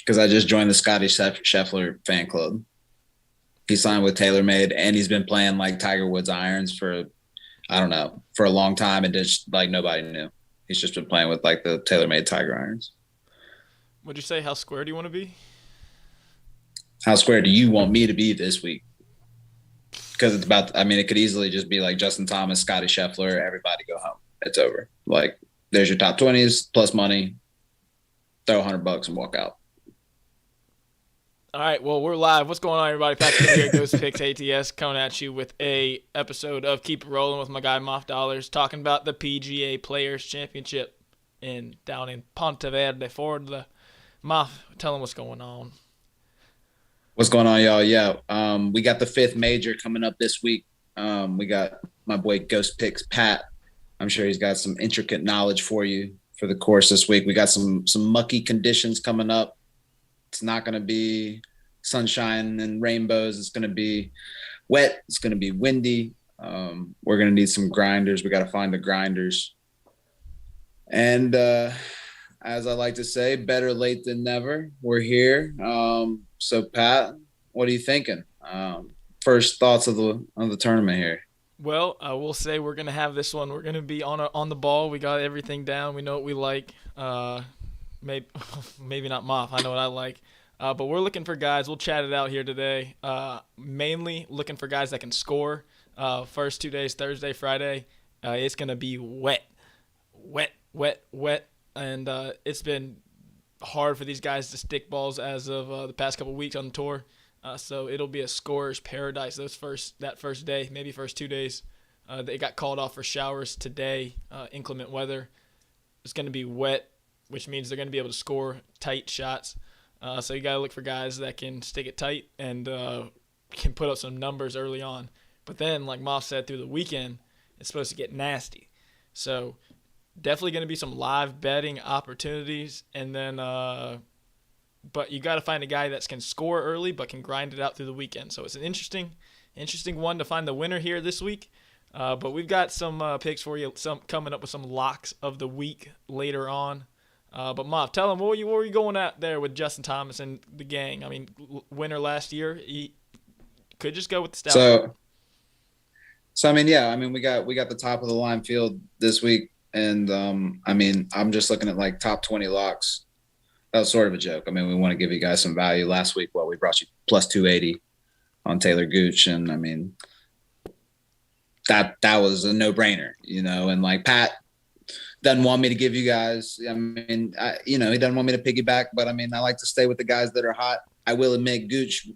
because I just joined the Scotty Scheffler fan club. He signed with TaylorMade, and he's been playing like Tiger Woods irons for, I don't know, for a long time, and just like nobody knew. He's just been playing with like the TaylorMade Tiger irons. Would you say how square do you want to be? How square do you want me to be this week? Because it's about, I mean, it could easily just be like Justin Thomas, Scotty Scheffler, everybody go home. It's over. Like, there's your top 20s plus money, throw $100 and walk out. All right, well, we're live. What's going on, everybody? Patrick here, Ghost Picks ATS, coming at you with a episode of Keep It Rolling with my guy Moff Dollars, talking about the PGA Players Championship down in Ponte Verde, Florida. Moff, tell them what's going on. What's going on, y'all? Yeah, we got the 5th major coming up this week. We got my boy Ghost Picks Pat. I'm sure he's got some intricate knowledge for you for the course this week. We got some mucky conditions coming up. It's not going to be sunshine and rainbows. It's going to be wet. It's going to be windy. We're going to need some grinders. We got to find the grinders. And as I like to say, better late than never. We're here. So, Pat, what are you thinking? First thoughts of the tournament here. Well, I will say we're going to have this one. We're going to be on the ball. We got everything down. We know what we like. Maybe not Moff. I know what I like. But we're looking for guys. We'll chat it out here today. Mainly looking for guys that can score. First 2 days, Thursday, Friday, it's going to be wet. And it's been hard for these guys to stick balls as of the past couple weeks on the tour. So it'll be a scorer's paradise that first day, maybe first 2 days. They got called off for showers today, inclement weather. It's going to be wet, which means they're going to be able to score tight shots. So you got to look for guys that can stick it tight and can put up some numbers early on. But then, like Moff said, through the weekend, it's supposed to get nasty. So definitely going to be some live betting opportunities. And then, but you got to find a guy that can score early but can grind it out through the weekend. So it's an interesting one to find the winner here this week. But we've got some picks for you, some coming up with some locks of the week later on. But Moff, tell him what were you going at there with Justin Thomas and the gang? I mean, winner last year. He could just go with the stout. So I mean, yeah, I mean, we got the top of the line field this week, and I mean, I'm just looking at like top 20 locks. That was sort of a joke. I mean, we want to give you guys some value. Last week, we brought you plus 280 on Taylor Gooch, and I mean, that was a no-brainer, and like Pat doesn't want me to give you guys. I mean, he doesn't want me to piggyback, but I mean, I like to stay with the guys that are hot. I will admit Gooch,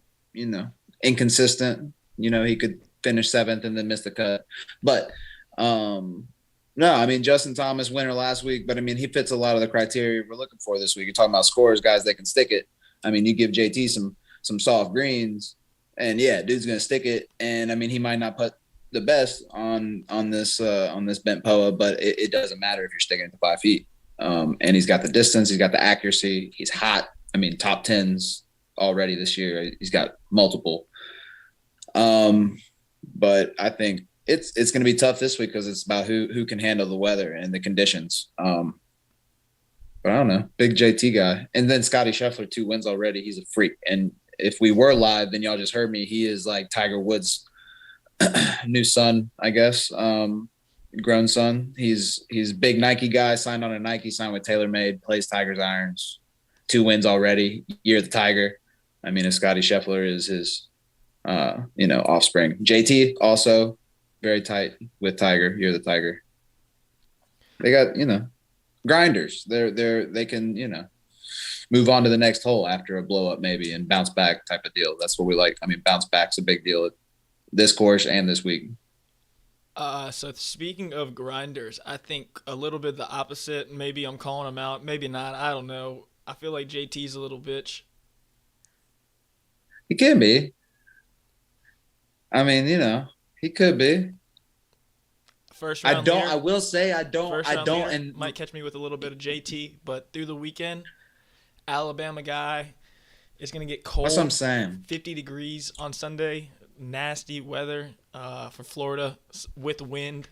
inconsistent. He could finish 7th and then miss the cut. But no, I mean, Justin Thomas winner last week, but I mean, he fits a lot of the criteria we're looking for this week. You're talking about scorers, guys that can stick it. I mean, you give JT some soft greens, and yeah, dude's gonna stick it. And I mean, he might not put the best on this bent POA, but it doesn't matter if you're sticking it to 5 feet. And he's got the distance, he's got the accuracy, he's hot. I mean, top 10s already this year. He's got multiple. But I think it's going to be tough this week because it's about who can handle the weather and the conditions. But I don't know, big JT guy, and then Scotty Scheffler 2 wins already. He's a freak, and if we were live, then y'all just heard me. He is like Tiger Woods' new son, I guess, grown son. He's big Nike guy, signed on a Nike, signed with TaylorMade, plays Tiger's irons, 2 wins already. Year of the Tiger. I mean, if Scotty Scheffler is his, offspring. JT also very tight with Tiger. Year of the Tiger. They got grinders. They can move on to the next hole after a blow up maybe and bounce back type of deal. That's what we like. I mean, bounce back's a big deal. This course and this week. So speaking of grinders, I think a little bit the opposite. Maybe I'm calling him out. Maybe not. I don't know. I feel like JT's a little bitch. He can be. I mean, he could be. First round. I will say I don't. And might catch me with a little bit of JT, but through the weekend, Alabama guy is gonna get cold. That's what I'm saying. 50 degrees on Sunday. Nasty weather for Florida with wind.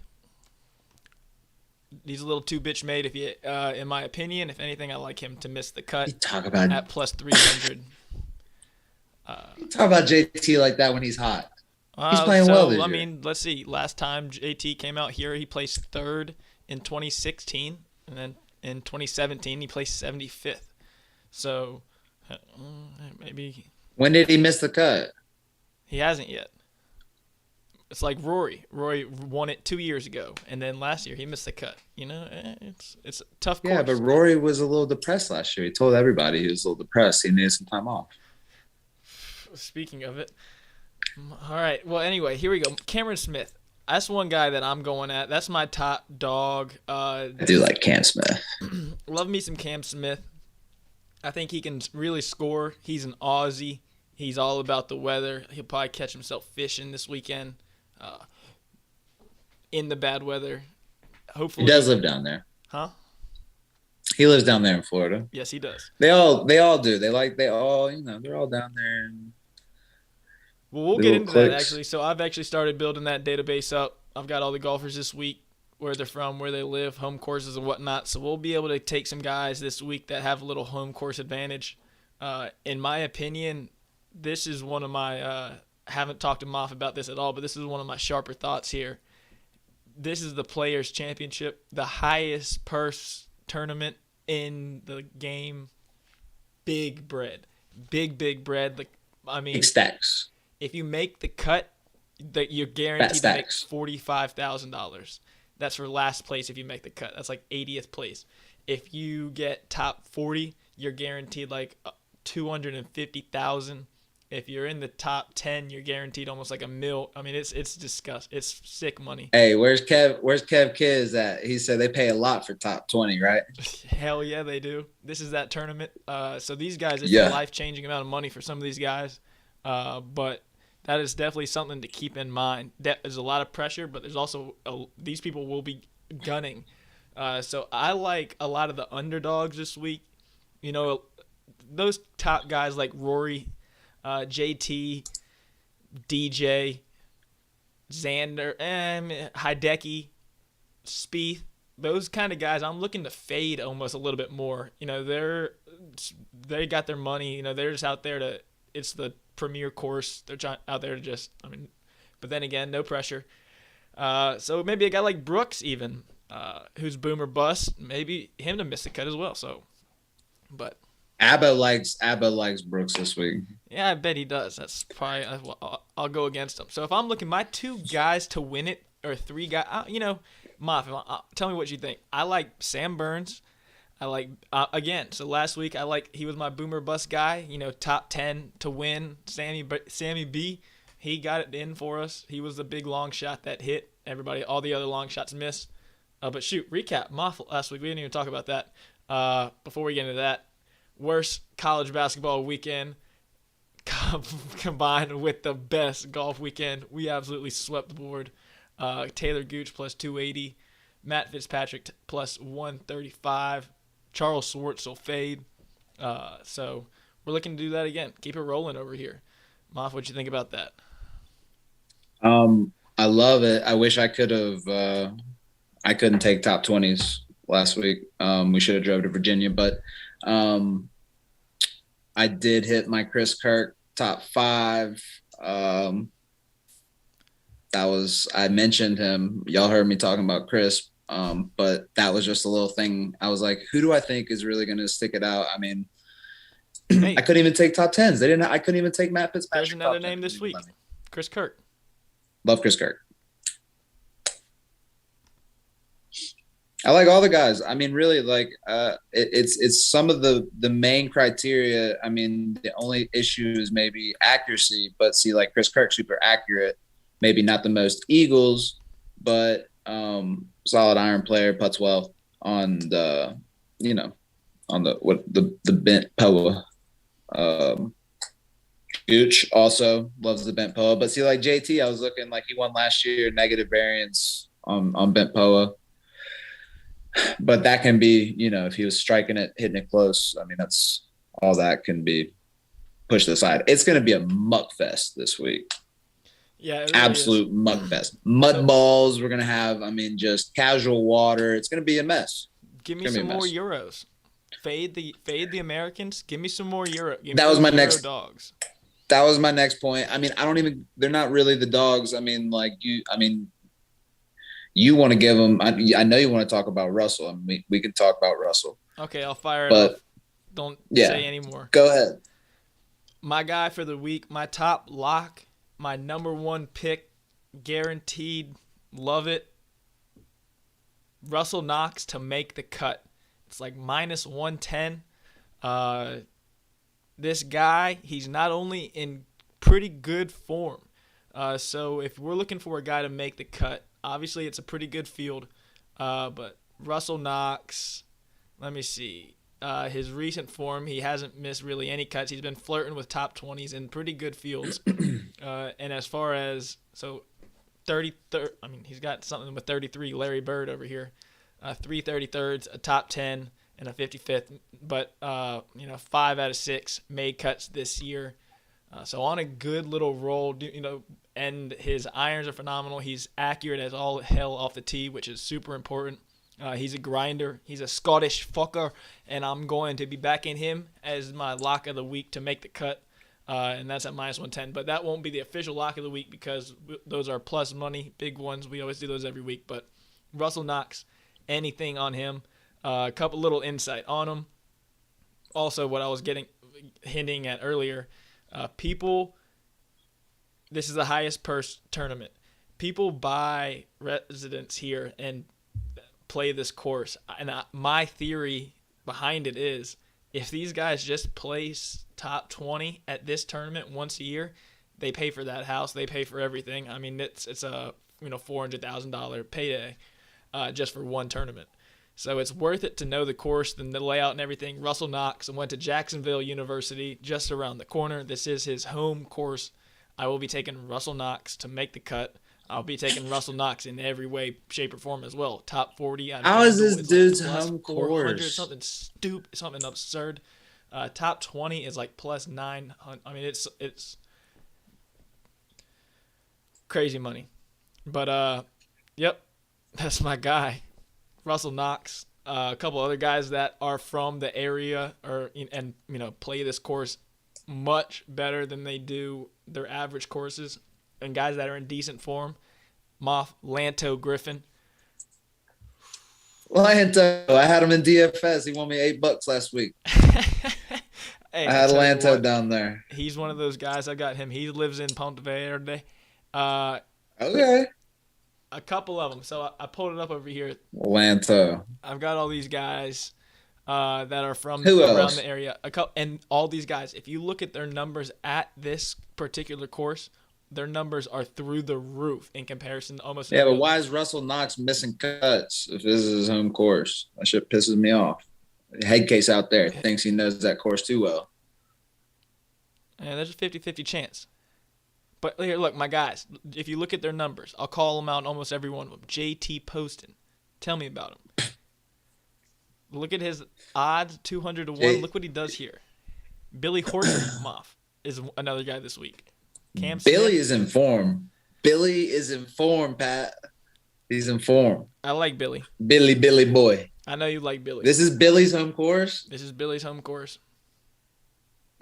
He's a little too bitch made. If you, in my opinion, if anything, I like him to miss the cut You talk about at plus 300. talk about JT like that when he's hot. He's playing well this year. Let's see. Last time JT came out here, he placed third in 2016, and then in 2017 he placed 75th. So maybe. When did he miss the cut? He hasn't yet. It's like Rory. Rory won it 2 years ago, and then last year he missed the cut. It's a tough course. Yeah, but Rory was a little depressed last year. He told everybody he was a little depressed. He needed some time off. Speaking of it. All right. Well, anyway, here we go. Cameron Smith. That's one guy that I'm going at. That's my top dog. I do like Cam Smith. Love me some Cam Smith. I think he can really score. He's an Aussie. He's all about the weather. He'll probably catch himself fishing this weekend in the bad weather. Hopefully, he does live down there. Huh? He lives down there in Florida. Yes, he does. They all do. They're all down there. Well, we'll get into that, actually. So I've actually started building that database up. I've got all the golfers this week, where they're from, where they live, home courses and whatnot. So we'll be able to take some guys this week that have a little home course advantage. In my opinion, this is one of my I haven't talked to Moff about this at all, but this is one of my sharper thoughts here. This is the Players' Championship, the highest purse tournament in the game. Big bread. Big bread. Big stacks. If you make the cut, that you're guaranteed to make $45,000. That's for last place if you make the cut. That's like 80th place. If you get top 40, you're guaranteed like $250,000. If you're in the top 10, you're guaranteed almost like $1 million. I mean, it's disgusting. It's sick money. Hey, where's Kev Kids at? He said they pay a lot for top 20, right? Hell yeah, they do. This is that tournament. So these guys, it's a life-changing amount of money for some of these guys. But that is definitely something to keep in mind. There's a lot of pressure, but there's also these people will be gunning. So I like a lot of the underdogs this week. Those top guys like Rory, JT, DJ, Xander, Hideki, Spieth. Those kind of guys, I'm looking to fade almost a little bit more. They got their money. They're just out there it's the premier course. They're out there to but then again, no pressure. So maybe a guy like Brooks even, who's boom or bust, maybe him to miss the cut as well. So, but Abba likes Brooks this week. Yeah, I bet he does. That's probably I'll go against him. So if I'm looking, my two guys to win it or three guys, Moff, tell me what you think. I like Sam Burns. I like again. So last week he was my boomer bust guy. Top 10 to win. Sammy B, he got it in for us. He was the big long shot that hit. All the other long shots missed. But shoot, recap Moff last week. We didn't even talk about that. Before we get into that, worst college basketball weekend combined with the best golf weekend. We absolutely swept the board. Taylor Gooch plus 280, Matt Fitzpatrick plus 135. Charles Schwartz will fade. So we're looking to do that again. Keep it rolling over here. Moff, what you think about that? I love it. I wish I could have. I couldn't take top 20s last week. We should have drove to Virginia, but I did hit my Chris Kirk top 5. I mentioned him. Y'all heard me talking about Chris. But that was just a little thing. I was like, who do I think is really going to stick it out? I mean, I couldn't even take top 10s. I couldn't even take Matt Fitzpatrick. There's another name this week. Chris Kirk. Love Chris Kirk. I like all the guys. I mean, really, it's some of the main criteria. I mean, the only issue is maybe accuracy. But see, like Chris Kirk, super accurate. Maybe not the most eagles, but solid iron player, putts well on the bent POA. Gooch also loves the bent POA, but see, like JT, I was looking like he won last year, negative variance on bent POA. But that can be, if he was striking it, hitting it close. I mean, that's all that can be pushed aside. It's going to be a muck fest this week. Yeah, it really Absolute is. mud fest. Mud balls. We're gonna have. I mean, just casual water. It's gonna be a mess. Give It's me gonna be some a more mess. euros. Fade the Americans. Give me some more euro. Give me That was those my euro next. dogs. That was my next point. I mean, I don't even. They're not really the dogs. I mean, like you. I mean, you want to give them. I know you want to talk about Russell. I mean, we can talk about Russell, Okay, I'll fire it but off. Don't say yeah, any more. go ahead. My guy for the week, my top lock, my number one pick, guaranteed. Love it. Russell Knox to make the cut. It's like minus 110. This guy, he's not only in pretty good form. So if we're looking for a guy to make the cut, obviously it's a pretty good field. But Russell Knox, let me see. His recent form, he hasn't missed really any cuts. He's been flirting with top 20s in pretty good fields. And as far as, so 33rd, I mean, he's got something with 33, Larry Bird over here. 333rds, a top 10, and a 55th. But, 5 out of 6 made cuts this year. So on a good little roll, and his irons are phenomenal. He's accurate as all hell off the tee, which is super important. He's a grinder. He's a Scottish fucker, and I'm going to be backing him as my lock of the week to make the cut, and that's at minus 110. But that won't be the official lock of the week because those are plus money, big ones. We always do those every week. But Russell Knox, anything on him, a couple little insight on him. Also, what I was hinting at earlier, people, this is the highest purse tournament. People buy residents here and play this course. And my theory behind it is if these guys just place top 20 at this tournament once a year, they pay for that house. They pay for everything. I mean, it's a $400,000 payday just for one tournament. So it's worth it to know the course, the layout and everything. Russell Knox went to Jacksonville University just around the corner. This is his home course. I will be taking Russell Knox to make the cut. I'll be taking Russell Knox in every way, shape, or form as well. Top 40. How is this dude's like home 400, course? something stupid, something absurd. Top 20 is like plus 900. I mean, it's crazy money. But, yep, that's my guy, Russell Knox. A couple other guys that are from the area and play this course much better than they do their average courses, and guys that are in decent form. Moff, Lanto, Griffin. Lanto, I had him in DFS. He won me $8 last week. Hey, I had Lanto down there. He's one of those guys. I got him. He lives in Ponte Verde. Okay. A couple of them. So I pulled it up over here. Lanto. I've got all these guys that are from around else? The area. And all these guys, if you look at their numbers at this particular course, their numbers are through the roof in comparison to almost. Yeah, but why is Russell Knox missing cuts if this is his home course? That shit pisses me off. Head case out there thinks he knows that course too well. And there's a 50-50 chance. But here, look, my guys, if you look at their numbers, I'll call them out, almost every one of them. JT Poston. Tell me about him. Look at his odds, 200 to 1. Look what he does here. Billy Horschel is another guy this week. Cam Billy Smith. is in form. Billy is in form, Pat. He's in form. I like Billy. Billy boy. I know you like Billy. This is Billy's home course? This is Billy's home course.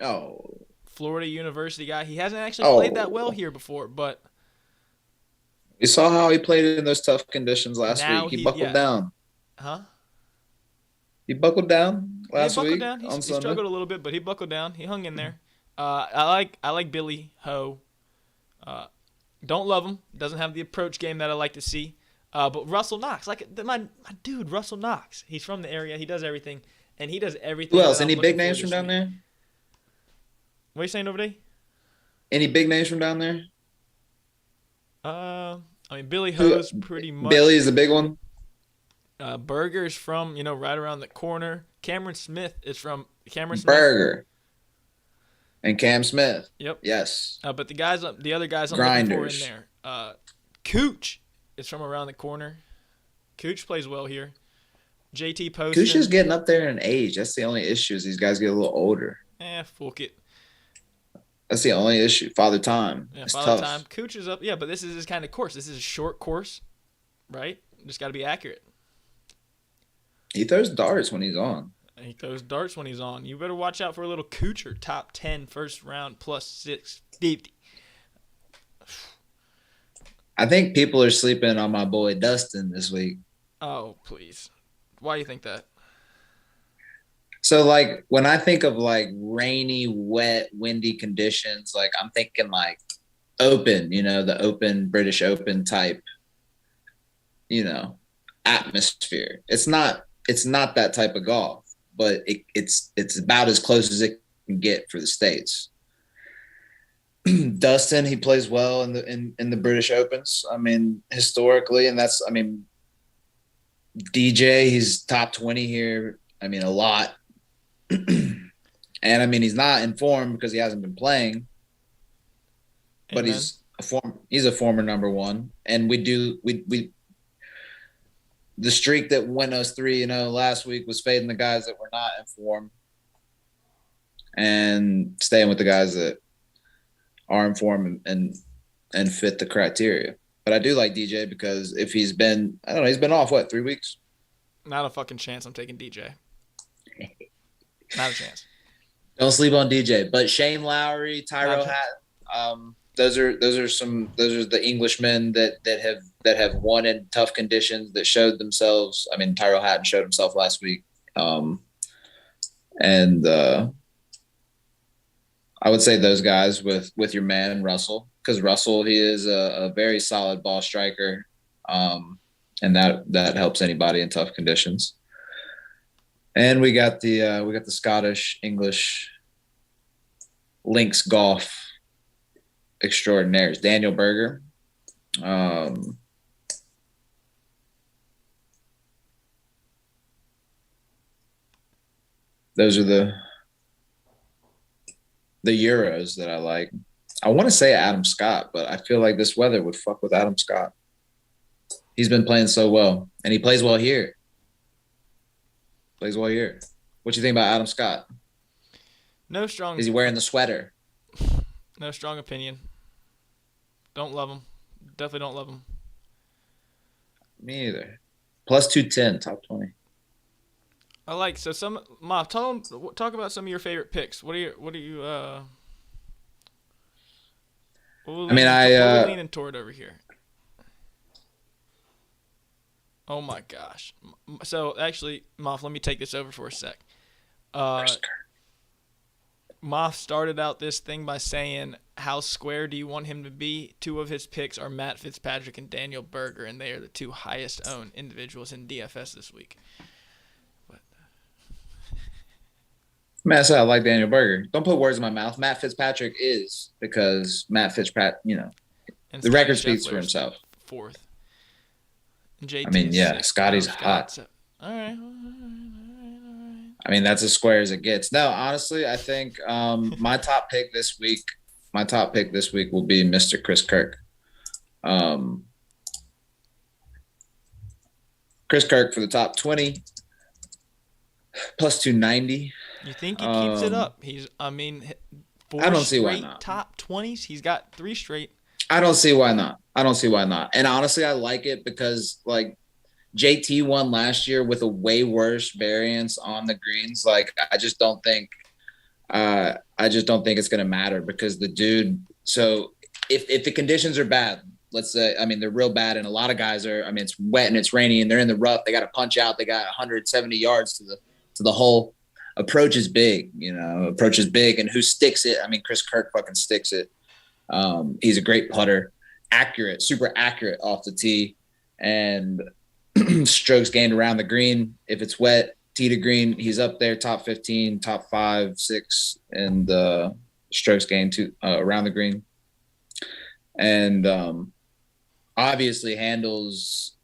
Oh. Florida University guy. He hasn't actually played that well here before, but you saw how he played in those tough conditions last week. He buckled down. Huh? He buckled down last week. He struggled a little bit, but he buckled down. He hung in there. I like Billy Ho. Don't love him. Doesn't have the approach game that I like to see. But Russell Knox, like my dude, Russell Knox. He's from the area. He does everything, and he does everything. Who else? Any big names from down there? What are you saying over there? Any big names from down there? I mean, Billy Ho's pretty much. Billy is the big one. Berger's from right around the corner. Cameron Smith is from Berger. And Cam Smith. Yep. Yes. But the other guys I'm looking for in there. Cooch is from around the corner. Cooch plays well here. JT Poston. Cooch is getting up there in age. That's the only issue is these guys get a little older. Fuck it. That's the only issue. Father Time. Yeah, It's Father tough. Time. Cooch is up. Yeah, but this is his kind of course. This is a short course, right? Just got to be accurate. He throws darts when he's on. And he throws darts when he's on. You better watch out for a little Coocher. Top 10 first round plus 650. I think people are sleeping on my boy Dustin this week. Oh, please. Why do you think that? So, like, when I think of like rainy, wet, windy conditions, like I'm thinking like open, the open British Open type, atmosphere. It's not that type of golf, but it's about as close as it can get for the States. Dustin, he plays well in the British Opens. I mean, historically, and DJ, he's top 20 here. I mean, a lot. And I mean, he's not in form because he hasn't been playing, but he's a former number one. And the streak that went us 3-0 last week was fading the guys that were not in form and staying with the guys that are in form and fit the criteria. But I do like DJ because if he's been off, 3 weeks? Not a fucking chance I'm taking DJ. Not a chance. Don't sleep on DJ. But Shane Lowry, Tyrell Hatton, those are the Englishmen that have won in tough conditions, that showed themselves. I mean, Tyrell Hatton showed himself last week. And I would say those guys with your man Russell, because Russell, he is a very solid ball striker, and that helps anybody in tough conditions. And we got the Scottish English links golf extraordinaires, Daniel Berger. Those are the Euros that I like. I want to say Adam Scott, but I feel like this weather would fuck with Adam Scott. He's been playing so well, and he plays well here. What you think about Adam Scott? No strong. Is he wearing the sweater? No strong opinion. Don't love him. Definitely don't love him. Me either. Plus 210, top 20. I like Moff. Talk about some of your favorite picks. What are you? What are we leaning toward over here? Oh my gosh. So actually, Moff, let me take this over for a sec. Moff started out this thing by saying, how square do you want him to be? 2 of his picks are Matt Fitzpatrick and Daniel Berger, and they are the 2 highest owned individuals in DFS this week. Man, I said I like Daniel Berger. Don't put words in my mouth. Matt Fitzpatrick is, because Matt Fitzpatrick, the record speaks for himself. 4th. I mean, yeah, Scotty's hot. All right. I mean, that's as square as it gets. No, honestly, I think my top pick this week will be Mr. Chris Kirk. Chris Kirk for the top 20, plus 290. You think he keeps it up? I don't see why not. Top 20s. He's got 3 straight. I don't see why not. And honestly, I like it because like JT won last year with a way worse variance on the greens. Like I just don't think it's going to matter because the dude. So if the conditions are bad, let's say, I mean, they're real bad, and a lot of guys are. I mean, it's wet and it's rainy, and they're in the rough. They got to punch out. They got 170 yards to the hole. Approach is big, and who sticks it? I mean, Chris Kirk fucking sticks it. He's a great putter, super accurate off the tee, and strokes gained around the green. If it's wet, tee to green, he's up there, top 15, top 5, 6, and strokes gained around the green. And obviously handles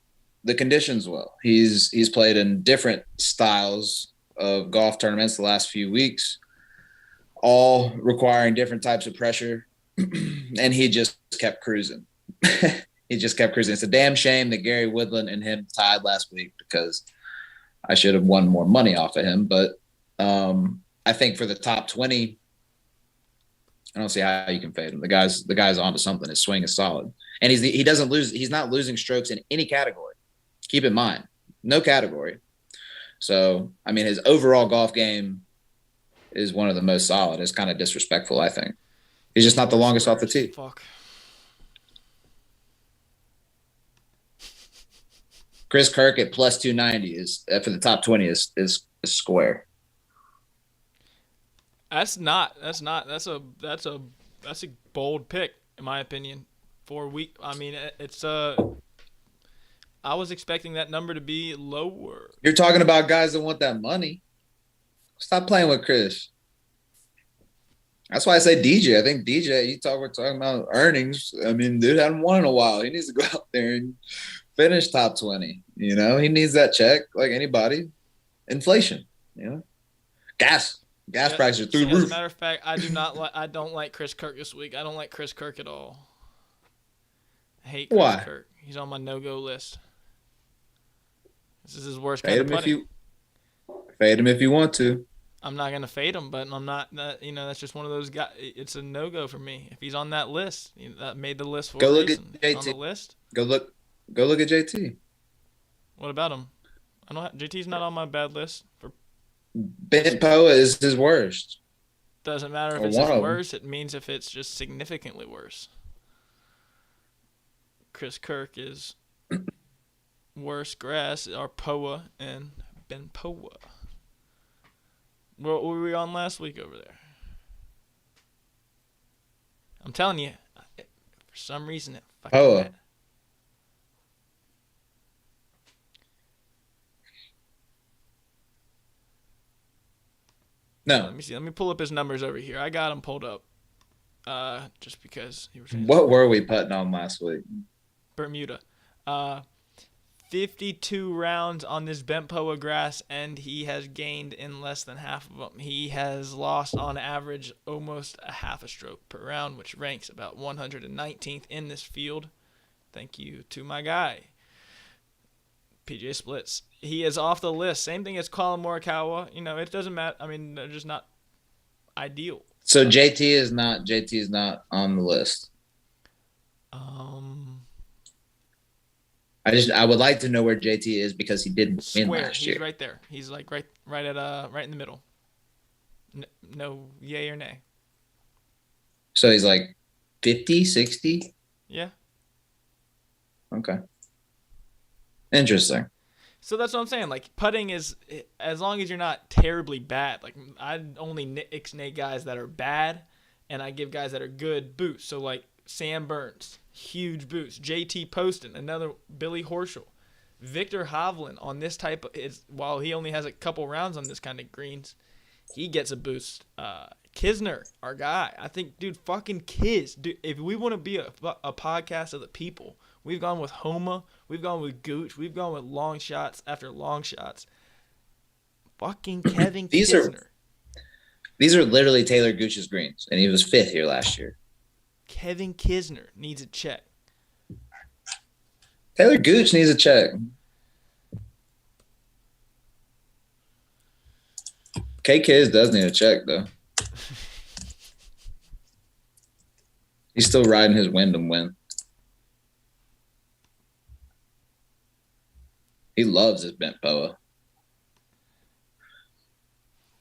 the conditions well. He's played in different styles of golf tournaments the last few weeks, all requiring different types of pressure. And he just kept cruising. It's a damn shame that Gary Woodland and him tied last week because I should have won more money off of him. But I think for the top 20, I don't see how you can fade him. The guy's onto something. His swing is solid, and he doesn't lose. He's not losing strokes in any category. Keep in mind, no category. So I mean, his overall golf game is one of the most solid. It's kind of disrespectful, I think. He's just not the longest off the tee. Fuck. Chris Kirk at plus 290 is for the top 20 is square. That's a bold pick in my opinion. I mean, it's I was expecting that number to be lower. You're talking about guys that want that money. Stop playing with Chris. That's why I say DJ. I think DJ, we're talking about earnings. I mean, dude hadn't won in a while. He needs to go out there and finish top 20. You know, he needs that check like anybody. Inflation, you know. Gas prices are through the roof. As a matter of fact, I don't like Chris Kirk this week. I don't like Chris Kirk at all. I hate Chris Kirk. He's on my no-go list. This is his worst kind of putting. Fade him if you want to. I'm not going to fade him, but I'm not, that's just one of those guys. It's a no-go for me. If he's on that list, that made the list for a reason. Go look at JT. On the list? Go look at JT. What about him? JT's not on my bad list. Ben Poa is his worst. Doesn't matter if it's his worst. It means if it's just significantly worse. Chris Kirk is worse grass are Poa and Ben Poa. What were we on last week over there? I'm telling you, for some reason it fucking Poa. No. Let me see. Let me pull up his numbers over here. I got him pulled up. Just because he was. What were we putting on last week? Bermuda. 52 rounds on this bent Poa grass, and he has gained in less than half of them. He has lost on average almost a half a stroke per round, which ranks about 119th in this field. Thank you to my guy, PGA Splits. He is off the list. Same thing as Colin Morikawa. It doesn't matter. I mean, they're just not ideal. So JT is not on the list. I would like to know where JT is because he didn't win last year. He's right there. He's like right in the middle. No yay or nay. So he's like 50, 60? Yeah. Okay. Interesting. So that's what I'm saying. Like, putting is, as long as you're not terribly bad. Like, I only ixnay guys that are bad, and I give guys that are good boosts. So, like, Sam Burns, huge boost. JT Poston, another Billy Horschel. Victor Hovland on this type of, while he only has a couple rounds on this kind of greens, he gets a boost. Kisner, our guy. I think, dude, fucking Kiz. Dude, if we want to be a podcast of the people, we've gone with Homa. We've gone with Gooch. We've gone with long shots after long shots. Fucking Kevin Kisner. These are literally Taylor Gooch's greens, and he was 5th here last year. Kevin Kisner needs a check. Taylor Gooch needs a check. K-Kiz does need a check, though. He's still riding his Wyndham win. He loves his bent Poa.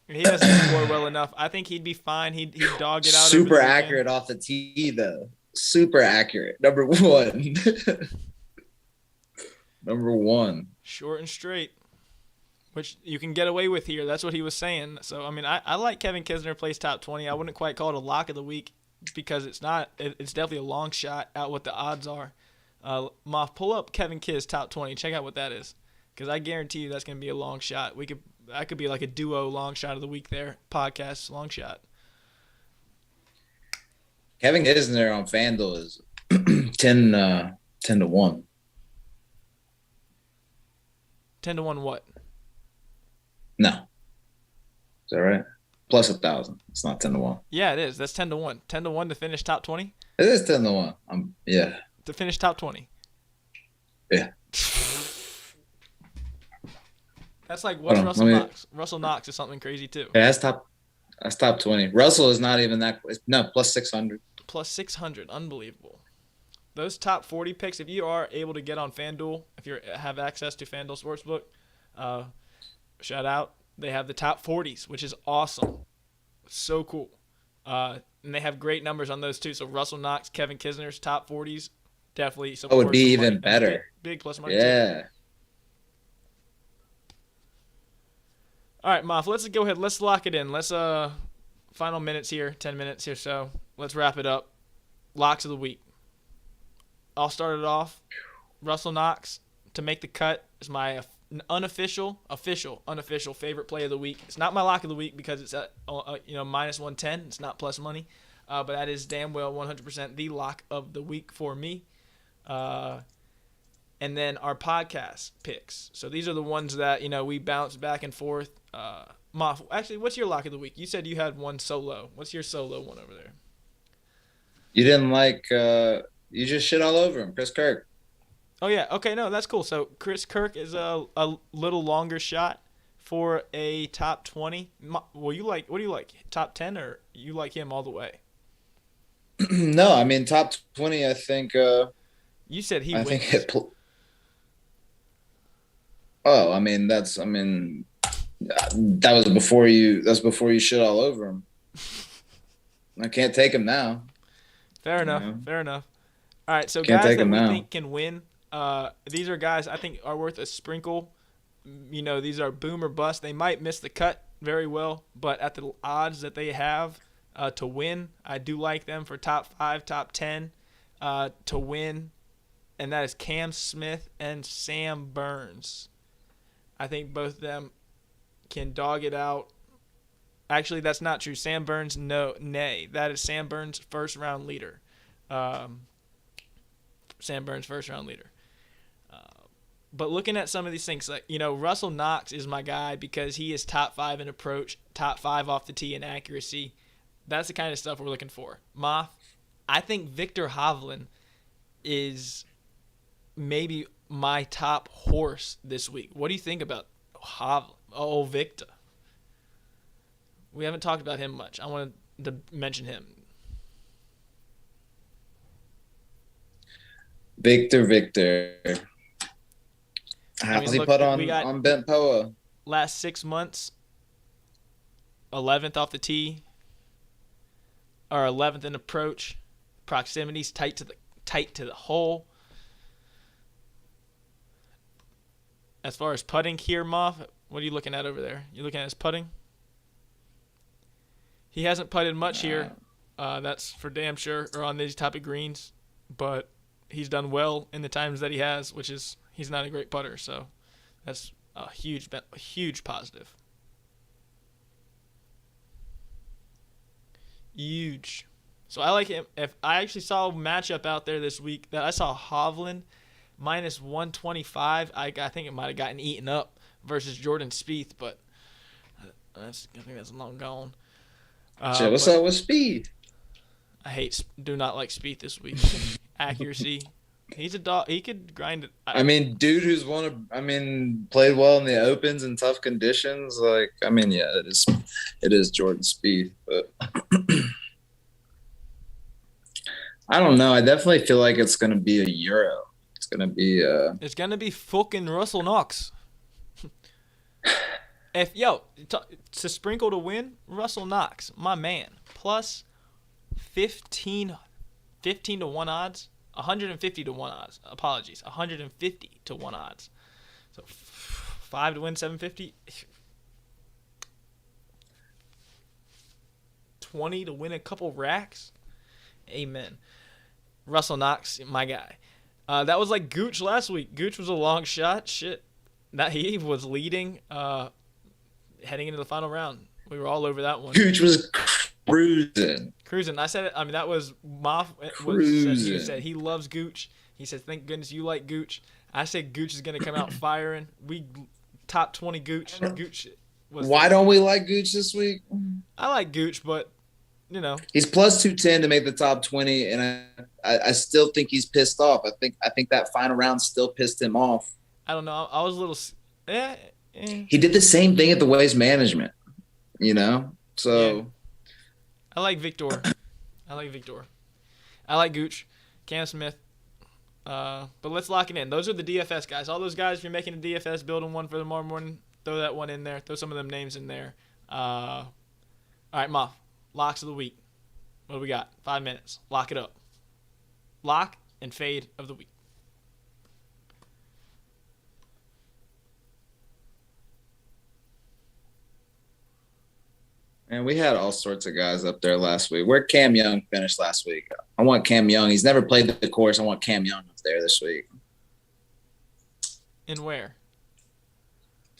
He doesn't score well enough. I think he'd be fine. He'd dog it out. Super accurate off the tee, though. Super accurate. Number one. Number one. Short and straight, which you can get away with here. That's what he was saying. So, I mean, I like Kevin Kisner plays top 20. I wouldn't quite call it a lock of the week because it's not. It's definitely a long shot out what the odds are. Moff, pull up Kevin Kiz top 20. Check out what that is. Because I guarantee you that's going to be a long shot. That could be like a duo long shot of the week there. Podcast long shot. Kevin Kisner on FanDuel is 10 to 1. 10 to 1 what? No. Is that right? Plus 1,000. It's not 10 to 1. Yeah, it is. That's 10 to 1. 10 to 1 to finish top 20? It is 10 to 1. Yeah. To finish top 20. Yeah. That's like what's Russell Knox? Russell Knox is something crazy too. Yeah, that's top. That's top 20. Russell is not even that. No, plus 600. Plus 600. Unbelievable. Those top 40 picks, if you are able to get on FanDuel, if you have access to FanDuel Sportsbook, shout out. They have the top 40s, which is awesome. So cool. And they have great numbers on those too. So Russell Knox, Kevin Kisner's top 40s, definitely. That would be even better. Big plus money. Yeah. Too. All right, Moff, let's go ahead. Let's lock it in. Let's final minutes here, 10 minutes here. So let's wrap it up. Locks of the week. I'll start it off. Russell Knox to make the cut is my unofficial favorite play of the week. It's not my lock of the week because it's at minus 110. It's not plus money, but that is damn well 100% the lock of the week for me. And then our podcast picks. So these are the ones that we bounce back and forth. Moff, actually, what's your lock of the week? You said you had one solo. What's your solo one over there? You didn't like. You just shit all over him, Chris Kirk. Oh yeah. Okay. No, that's cool. So Chris Kirk is a little longer shot for a top 20. Well, what do you like? Top 10 or you like him all the way? No, I mean top 20. I think. You said he wins. That was before you. That's before you shit all over him. I can't take him now. Fair enough. All right, so guys that we think can win. These are guys I think are worth a sprinkle. These are boom or bust. They might miss the cut very well, but at the odds that they have to win, I do like them for top 5, top 10 to win, and that is Cam Smith and Sam Burns. I think both of them can dog it out. Actually, that's not true. Sam Burns, nay. That is Sam Burns' first-round leader. Sam Burns' first-round leader. But looking at some of these things, like Russell Knox is my guy because he is top 5 in approach, top 5 off the tee in accuracy. That's the kind of stuff we're looking for. Moff, I think Viktor Hovland is maybe my top horse this week. What do you think about Hovland? Oh, Victor. We haven't talked about him much. I wanted to mention him. Victor. How's he put on Bent Poa? Last 6 months, 11th off the tee, or 11th in approach. Proximities tight to the hole. As far as putting here, Moff, what are you looking at over there? You looking at his putting? He hasn't putted much here. That's for damn sure, or on these type of greens. But he's done well in the times that he has, which is he's not a great putter. So that's a huge positive. Huge. So I like him. If I actually saw a matchup out there this week that I saw Hovland minus 125, I think it might have gotten eaten up versus Jordan Spieth, but I think that's long gone. What's up with Spieth? I do not like Spieth this week. Accuracy. He's a dog. He could grind it. Dude who's played well in the opens in tough conditions. It is Jordan Spieth, but I don't know. I definitely feel like it's going to be a Euro. It's gonna be fucking Russell Knox. To sprinkle to win, Russell Knox, my man, plus 15 to 1 odds, 150 to 1 odds. Apologies, 150 to 1 odds. So 5 to win, 750. 20 to win a couple racks. Amen. Russell Knox, my guy. That was like Gooch last week. Gooch was a long shot. Shit. That he was leading heading into the final round. We were all over that one. Gooch was cruising. I said it. That was Moff. He said he loves Gooch. He said, thank goodness you like Gooch. I said Gooch is going to come out firing. We top 20 Gooch. Why don't we like Gooch this week? I like Gooch, but he's plus 210 to make the top 20, and I still think he's pissed off. I think that final round still pissed him off. I don't know. I was a little. He did the same thing at the Waste Management. So I like Victor. I like Gooch, Cam Smith. But let's lock it in. Those are the DFS guys. All those guys, if you're making a DFS, building one for tomorrow morning, throw that one in there. Throw some of them names in there. All right, Moff. Locks of the week. What do we got? 5 minutes. Lock it up. Lock and fade of the week. And we had all sorts of guys up there last week. Where Cam Young finished last week. I want Cam Young. He's never played the course. I want Cam Young up there this week. And where?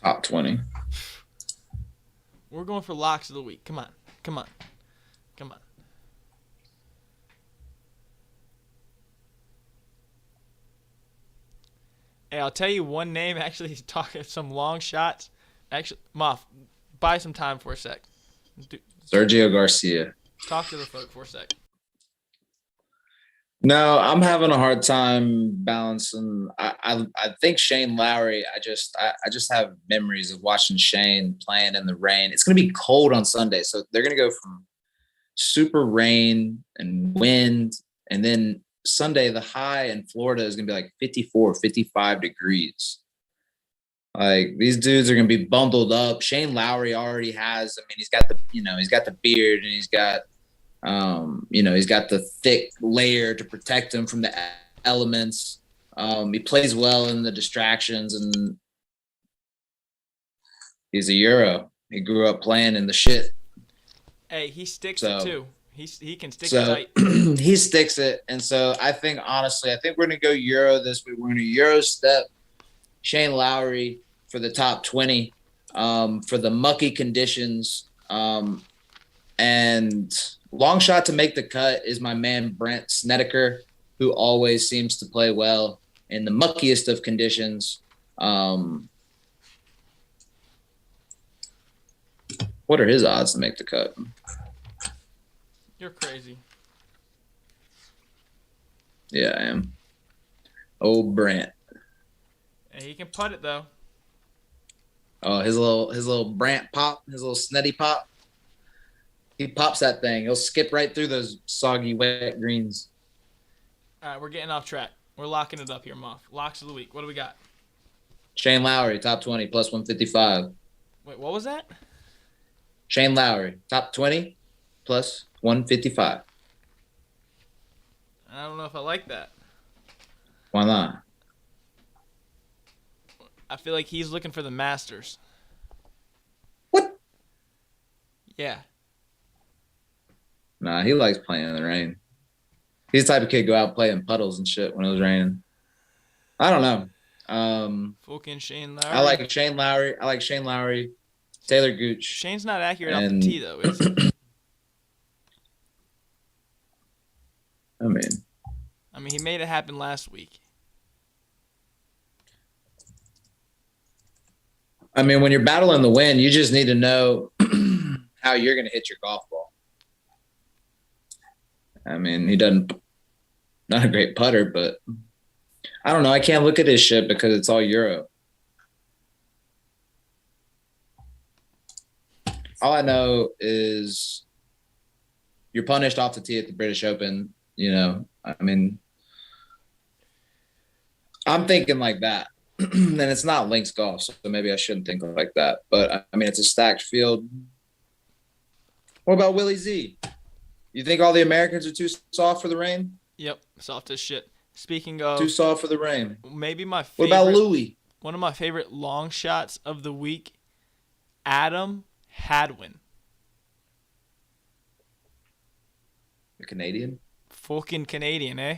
Top 20. We're going for locks of the week. Come on. Hey, I'll tell you one name. Actually, he's talking some long shots. Actually, Moff, buy some time for a sec. Sergio Garcia. Talk to the folk for a sec. No, I'm having a hard time balancing. I think Shane Lowry. I just have memories of watching Shane playing in the rain. It's going to be cold on Sunday, so they're going to go from super rain and wind, and then Sunday the high in Florida is going to be like 54, 55 degrees. Like, these dudes are going to be bundled up. Shane Lowry already has. I mean, he's got the beard, and he's got. He's got the thick layer to protect him from the elements. He plays well in the distractions, and he's a Euro. He grew up playing in the shit. Hey, he sticks it too. He can stick it tight. He sticks it, and so I think we're going to go Euro this week. We're going to Euro step Shane Lowry for the top 20 for the mucky conditions, and long shot to make the cut is my man Brent Snedeker, who always seems to play well in the muckiest of conditions. What are his odds to make the cut? You're crazy. Yeah, I am. Oh, Brent. Hey, he can putt it though. Oh, his little Brant pop, his little Sneddy pop. He pops that thing. He'll skip right through those soggy, wet greens. All right, we're getting off track. We're locking it up here, Moff. Locks of the week. What do we got? Shane Lowry, top 20, plus 155. Wait, what was that? Shane Lowry, top 20, plus 155. I don't know if I like that. Why not? I feel like he's looking for the Masters. What? Yeah. Nah, he likes playing in the rain. He's the type of kid go out and play in puddles and shit when it was raining. I don't know. Fucking Shane Lowry. I like Shane Lowry. Taylor Gooch. Shane's not accurate off the tee, though, is he? I mean, he made it happen last week. I mean, when you're battling the wind, you just need to know how you're going to hit your golf ball. I mean, not a great putter, but I don't know. I can't look at his shit because it's all Euro. All I know is you're punished off the tee at the British Open. I mean, I'm thinking like that. And it's not links golf, so maybe I shouldn't think like that. But, I mean, it's a stacked field. What about Willie Z? You think all the Americans are too soft for the rain? Yep, soft as shit. Speaking of... Too soft for the rain. Maybe my favorite... What about Louis? One of my favorite long shots of the week, Adam Hadwin. The Canadian? Fucking Canadian, eh?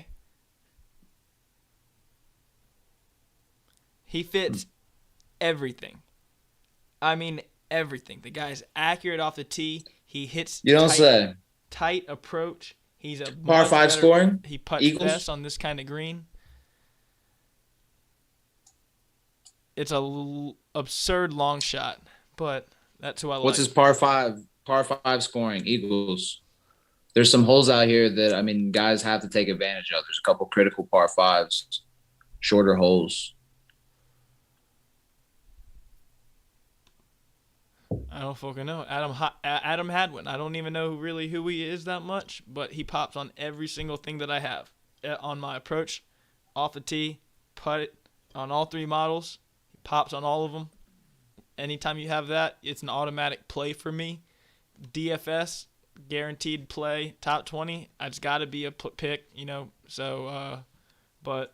He fits everything. I mean, everything. The guy's accurate off the tee. He hits tight approach. He's a par 5 scoring. He putts Eagles? best on this kind of green. It's a absurd long shot, but that's who I like. What's his par 5 scoring? Eagles. There's some holes out here that, I mean, guys have to take advantage of. There's a couple critical par 5s, shorter holes. I don't fucking know. Adam Hadwin. I don't even know really who he is that much, but he pops on every single thing that I have. On my approach, off the tee, putt it, on all 3 models. He pops on all of them. Anytime you have that, it's an automatic play for me. DFS, guaranteed play, top 20. It's got to be a pick, you know. So, but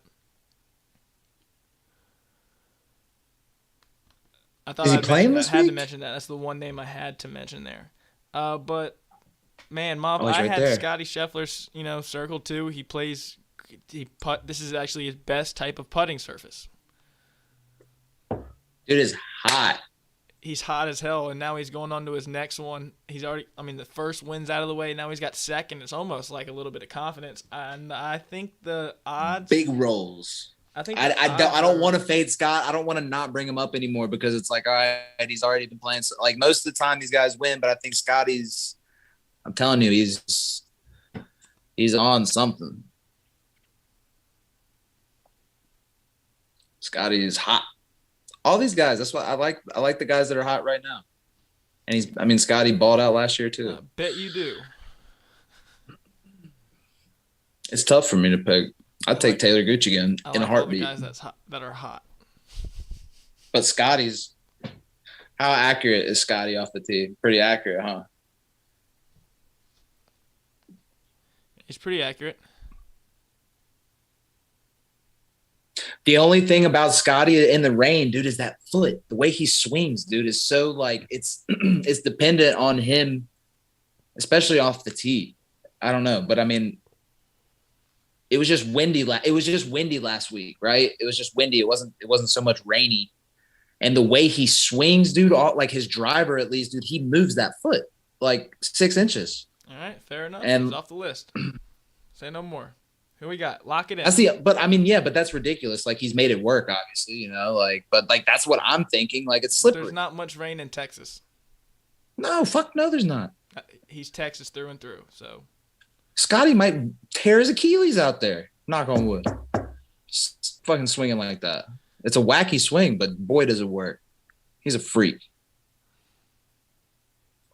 I thought Is he playing this had to week? mention that. That's the one name I had to mention there. But man, Mob, Oh, he's I right had there. Scotty Scheffler's, circle too. This is actually his best type of putting surface. Dude is hot. He's hot as hell, and now he's going on to his next one. He's already, the first win's out of the way. Now he's got second. It's almost like a little bit of confidence. And I think the odds. Big rolls. I don't want to fade Scott. I don't want to not bring him up anymore because it's like, all right, he's already been playing. So, like most of the time, these guys win, but I think Scotty's. I'm telling you, he's on something. Scotty is hot. All these guys. That's what I like. I like the guys that are hot right now. And Scotty balled out last year too. I bet you do. It's tough for me to pick. I'd take Taylor Gooch again in a heartbeat. All the guys that are hot. But Scotty's, how accurate is Scotty off the tee? Pretty accurate, huh? He's pretty accurate. The only thing about Scotty in the rain, dude, is that foot. The way he swings, dude, is so like it's it's dependent on him, especially off the tee. I don't know, but it was just windy. It was just windy last week, right? It was just windy. It wasn't so much rainy. And the way he swings, dude, like his driver at least, dude, he moves that foot like 6 inches. All right, fair enough. And he's off the list. Say no more. Who we got? Lock it in. But that's ridiculous. Like he's made it work, obviously, but that's what I'm thinking. Like it's slippery. There's not much rain in Texas. No, there's not. He's Texas through and through, so. Scotty might tear his Achilles out there. Knock on wood. Just fucking swinging like that. It's a wacky swing, but boy, does it work. He's a freak.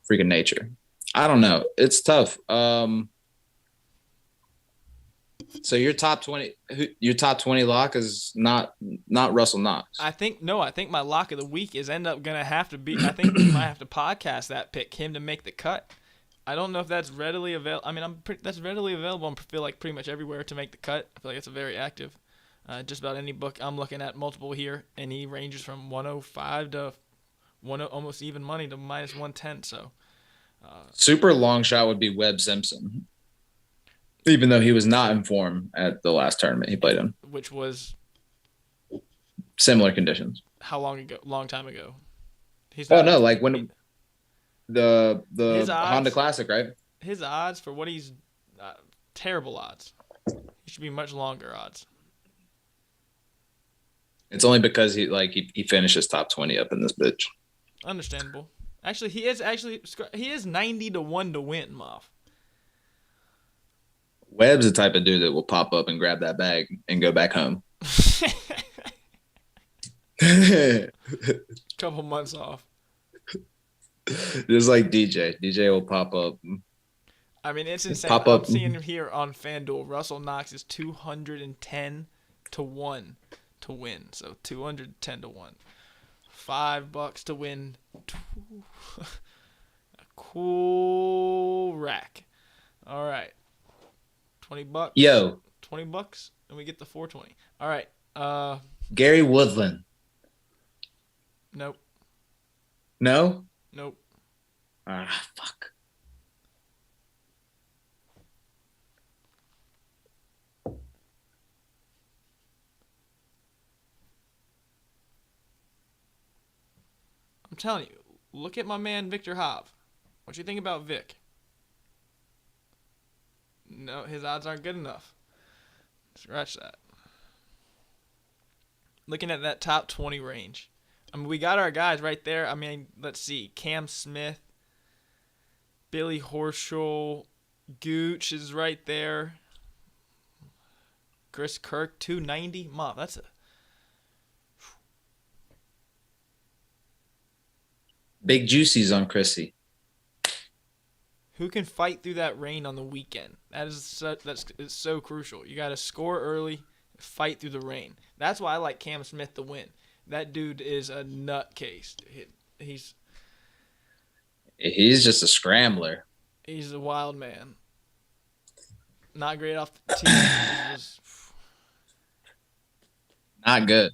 Freak of nature. I don't know. It's tough. So your top 20 lock is not Russell Knox. I think my lock of the week is gonna have to be. I think we might have to podcast that, pick him to make the cut. I don't know if that's readily available. That's readily available. I feel like pretty much everywhere to make the cut. I feel like it's a very active. Just about any book I'm looking at, multiple here, and he ranges from 105 to almost even money to minus 110. So, super long shot would be Webb Simpson, even though he was not in form at the last tournament he played in, which was similar conditions. How long ago? Long time ago. Like when. The Honda Classic, right? His odds for what he's terrible odds. He should be much longer odds. It's only because he finishes top 20 up in this bitch. Understandable. Actually, he is 90-1 to win, Moff. Webb's the type of dude that will pop up and grab that bag and go back home. Couple months off. Just like DJ. DJ will pop up. It's insane. Pop up. I'm seeing here on FanDuel, Russell Knox is 210 to 1 to win. So 210 to 1. $5 to win. A cool rack. All right. $20. Yo. $20 and we get the 420. All right. Gary Woodland. Nope. No? Nope. Fuck. I'm telling you, look at my man Victor Hovde. What you think about Vic? No, his odds aren't good enough. Scratch that. Looking at that top 20 range. We got our guys right there. Let's see. Cam Smith, Billy Horschel, Gooch is right there. Chris Kirk, 290. Mom, that's a... Big Juicy's on Chrissy. Who can fight through that rain on the weekend? It's so crucial. You got to score early, fight through the rain. That's why I like Cam Smith to win. That dude is a nutcase. He's just a scrambler. He's a wild man. Not great off the tee. Not good.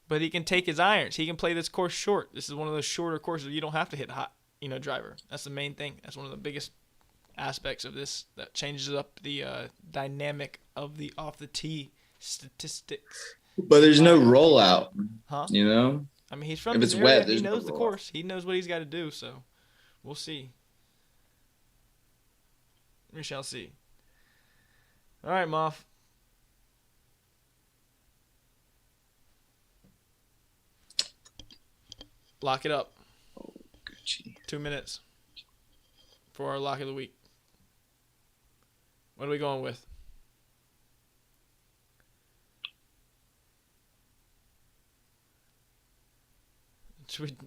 But he can take his irons. He can play this course short. This is one of those shorter courses you don't have to hit hot, driver. That's the main thing. That's one of the biggest aspects of this that changes up the dynamic of the off the tee statistics. But there's no rollout, huh? I mean, he's from if this it's area. wet, He knows the course. He knows what he's got to do. So, we'll see. We shall see. All right, Moff. Lock it up. Oh, Gucci. 2 minutes for our lock of the week. What are we going with?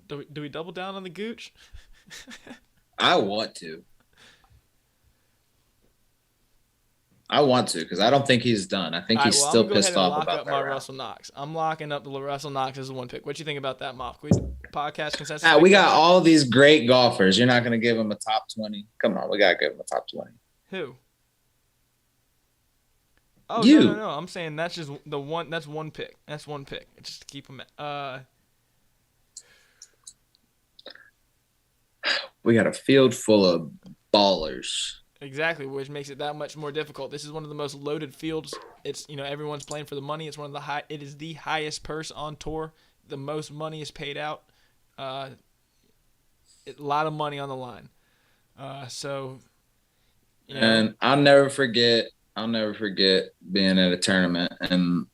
Do we double down on the Gooch? I want to. Because I don't think he's done. I think he's still pissed off about that. Russell Knox. I'm locking up the Russell Knox as a one pick. What do you think about that, Moff? Podcast consensus? We got all these great golfers. You're not going to give him a top 20. Come on, we got to give him a top 20. Who? Oh, you. No. I'm saying that's just the one. That's one pick. That's one pick. Just to keep him. We got a field full of ballers. Exactly, which makes it that much more difficult. This is one of the most loaded fields. It's everyone's playing for the money. It's one of the It is the highest purse on tour. The most money is paid out. A lot of money on the line. And I'll never forget being at a tournament and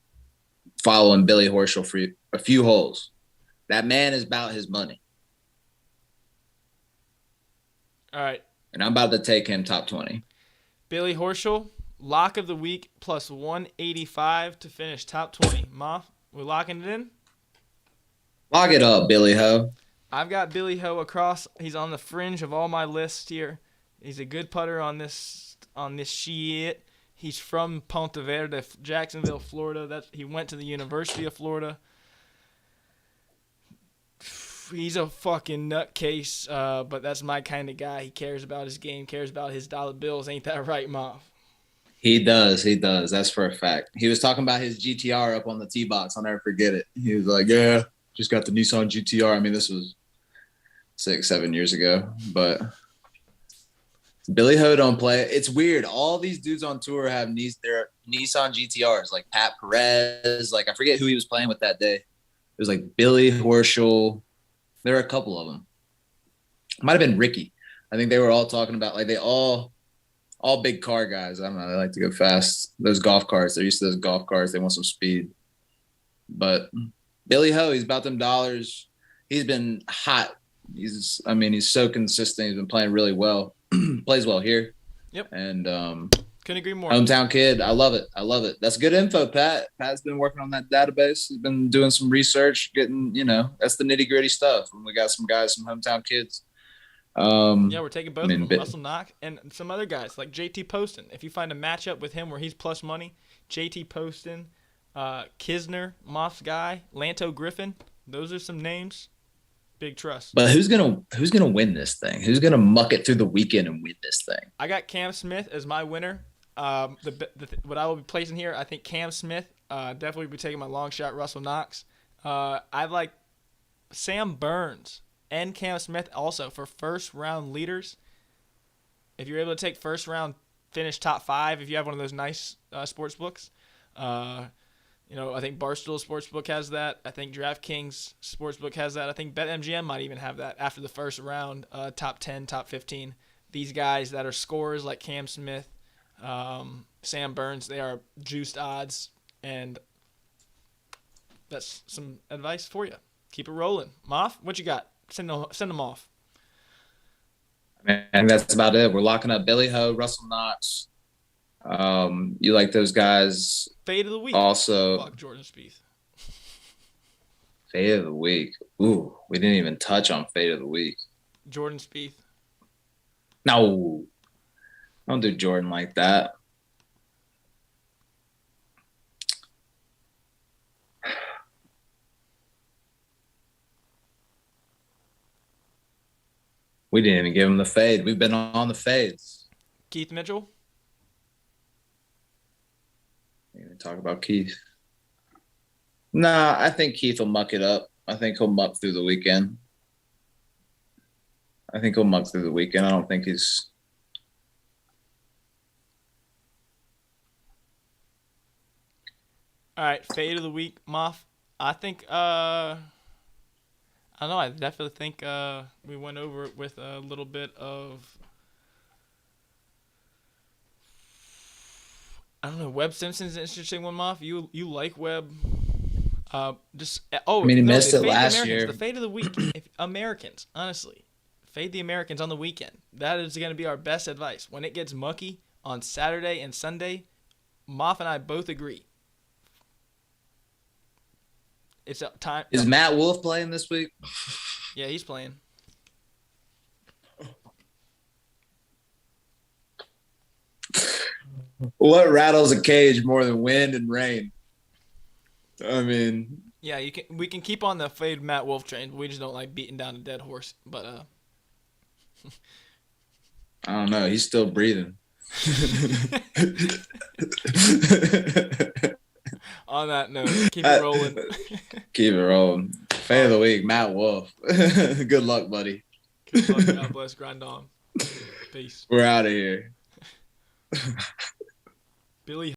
following Billy Horschel for a few holes. That man is about his money. All right. And I'm about to take him top 20. Billy Horschel, lock of the week, plus 185 to finish top 20. Moff, we're locking it in? Lock it up, Billy Ho. I've got Billy Ho across. He's on the fringe of all my lists here. He's a good putter on this shit. He's from Ponte Verde, Jacksonville, Florida. He went to the University of Florida. He's a fucking nutcase, but that's my kind of guy. He cares about his game, cares about his dollar bills. Ain't that right, Moff? He does. That's for a fact. He was talking about his GTR up on the tee box. I'll never forget it. He was like, yeah, just got the Nissan GTR. I mean, this was 6-7 years ago, but Billy Ho don't play. It's weird. All these dudes on tour have their Nissan GTRs, like Pat Perez. Like, I forget who he was playing with that day. It was like Billy Horschel. There are a couple of them. Might have been Ricky. I think they were all talking about, like, they all big car guys. I don't know. They like to go fast. Those golf cars. They're used to those golf cars. They want some speed. But Billy Ho, he's about them dollars. He's been hot. He's so consistent. He's been playing really well. Plays well here. Yep. And couldn't agree more. Hometown kid. I love it. That's good info, Pat. Pat's been working on that database. He's been doing some research, getting, that's the nitty gritty stuff. And we got some guys, some hometown kids. We're taking both of them. Russell Knox and some other guys like JT Poston. If you find a matchup with him where he's plus money, JT Poston, Kisner, Moff's guy, Lanto Griffin. Those are some names. Big trust. But who's gonna win this thing? Who's gonna muck it through the weekend and win this thing? I got Cam Smith as my winner. What I will be placing here, I think Cam Smith definitely be taking my long shot. Russell Knox. I like Sam Burns and Cam Smith also for first round leaders. If you're able to take first round, finish top 5. If you have one of those nice sports books, I think Barstool Sportsbook has that. I think DraftKings Sportsbook has that. I think BetMGM might even have that after the first round, top 10, top 15. These guys that are scorers like Cam Smith, Sam Burns, they are juiced odds, and that's some advice for you. Keep it rolling. Moff, what you got? Send them off. And that's about it. We're locking up Billy Ho, Russell Knox. You like those guys? Fade of the week. Also, fuck Jordan Spieth. Fade of the week. Ooh, we didn't even touch on fade of the week. Jordan Spieth. No, don't do Jordan like that. We didn't even give him the fade. We've been on the fades. Keith Mitchell. We didn't even talk about Keith. Nah, I think Keith will muck it up. I think he'll muck through the weekend. I don't think he's. All right, fade of the week, Moff. I think I don't know. I definitely think we went over it with a little bit of. I don't know. Webb Simpson's an interesting one, Moff. You like Webb? I mean, he missed it last year. The fade of the week. If Americans, honestly, fade the Americans on the weekend. That is going to be our best advice. When it gets mucky on Saturday and Sunday, Moff and I both agree. It's a time. Is Matt Wolfe playing this week? Yeah, he's playing. What rattles a cage more than wind and rain? I mean, yeah, we can keep on the fade Matt Wolfe train, but we just don't like beating down a dead horse. But I don't know. He's still breathing. On that note, keep it rolling. Keep it rolling. Fade of the week, Matt Wolfe. Good luck, buddy. Good luck. God bless. Grind on. Peace. We're out of here. Billy